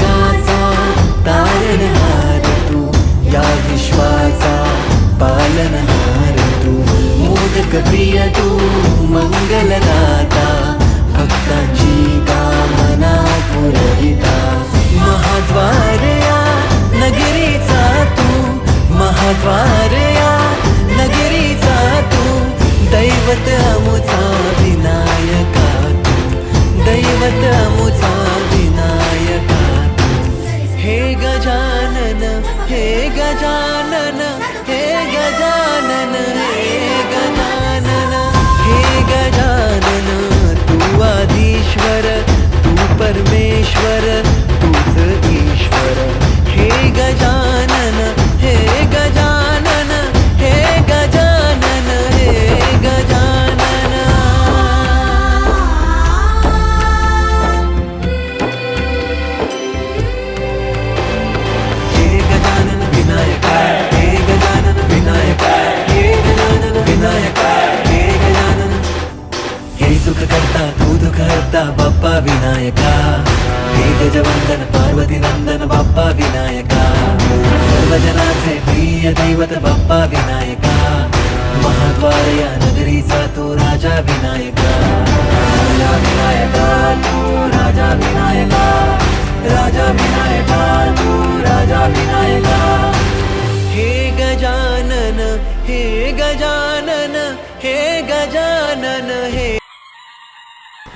जगाचा तारणहार तू, या विश्वाचा पालनहार तू, मोदक प्रिय तू, मंगलदाता, भक्तांची कामना पुरविता, महाद्वार या नगरीचा तू, महाद्वार या नगरीचा तू, दैवत अमुचा विनायका तू, दैवत अमुचा विनायका तू, हे गजानन, हे गजानन, हे गजानन, हे गजानन, हे गजानन, तू आदिश्वर, तू परमेश्वर, तूच ईश्वर, हे गजानन, हे गजानन, हे गजानन, हे गजानन. हे गजानन विनायका, हे गजानन विनायका, हे गजानन विनायका, हे गजानन. हे सुख करता तू दुःख हरता बाप्पा विनायका, हे गजवंदन पार्वती नंदन बाप्पा विनायका, सर्वजनाचे प्रिय दैवत बाप्पा विनायका, महाद्वार या नगरीचा तू राजा विनायका, राजा विनायका तू राजा विनायका, राजा विनायका तू राजा विनायका. हे गजानन, हे गजानन, हे गजानन, हे.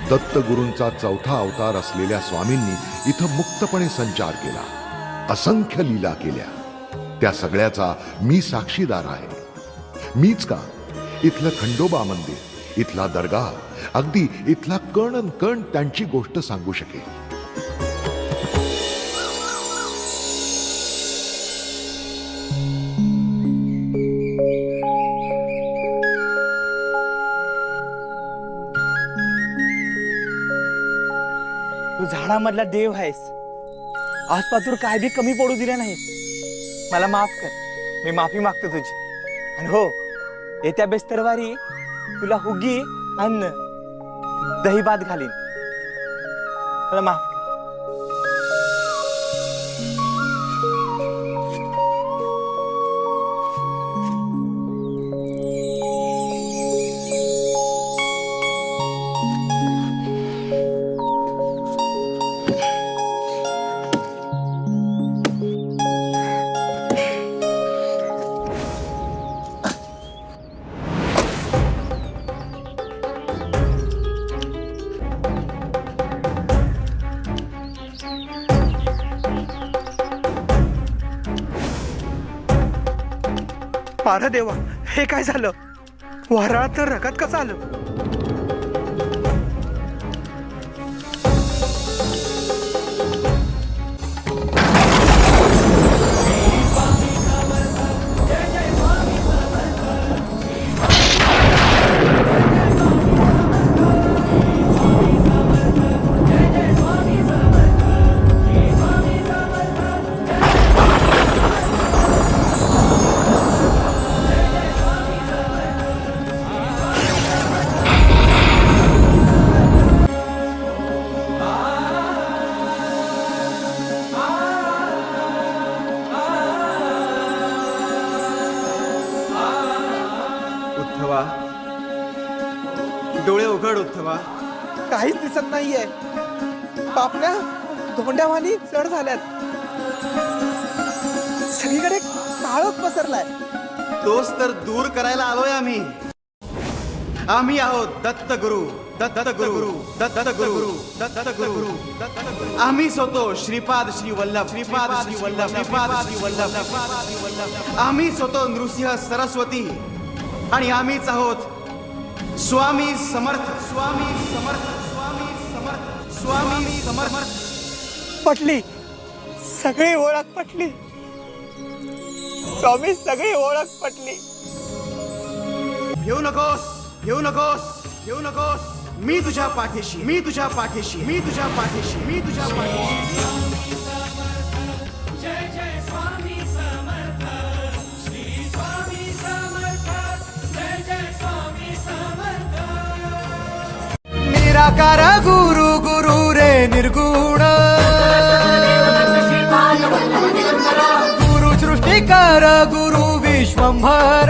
दत्तगुरूंचा चौथा अवतार असलेल्या स्वामींनी इथं मुक्तपणे संचार केला, असंख्य लीला केल्या. त्या सगळ्याचा मी साक्षीदार आहे. मीच का, इथलं खंडोबा मंदिर, इथला दर्गा, अगदी इथला कण न कण त्यांची गोष्ट सांगू शकेल. तू झाडामधला देव आहेस, आजपासून काय बी कमी पडू दिलं नाहीस. मला माफ कर, मी माफी मागतो तुझी. आणि हो, येत्या बेस्तरवारी तुला हुगी अन्न दही भात घालीन. मला माफ कर. पारा देवा, हे काय झालं? वाराळ तर रगत कसं आलं? उद्धवा, डोळे उघड उद्धवा. काहीच दिसत नाहीये. पापण्या धोंड्यावानी चढ झाल्यात. सगळीकडे काळोख पसरलाय. तोच तर दूर करायला आलोय आम्ही. आम्ही आहोत दत्तगुरु, दत्तगुरु, दत्तगुरु, दत्तगुरु. आम्हीच होतो श्रीपाद श्री वल्लभ, श्रीपाद श्री वल्लभ, श्रीपाद श्री वल्लभ. आम्हीच होतो नृसिंह सरस्वती आणि आम्हीच आहोत स्वामी समर्थ, स्वामी समर्थ, स्वामी समर्थ, स्वामी समर्थ. पटली, सगळी ओळख पटली. स्वामी, सगळी ओळख पटली. घेऊ नकोस, घेऊ नकोस, घेऊ नकोस. मी तुझ्या पाठीशी, मी तुझ्या पाठीशी, मी तुझ्या पाठीशी, मी तुझ्या पाठीशी. निराकार गुरु गुरु रे निर्गुण विश्वंभर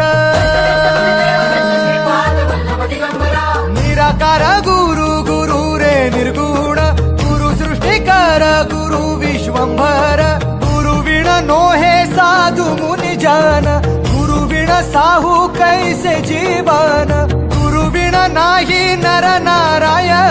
निराकार गुरु गुरु रे निर्गुण गुरु सृष्टिकर गुरु विश्वंभर गुरु विण नोहे साधु मुनि जन गुरु विण साहू कैसे जीवन गुरु विण नाही नर नारायण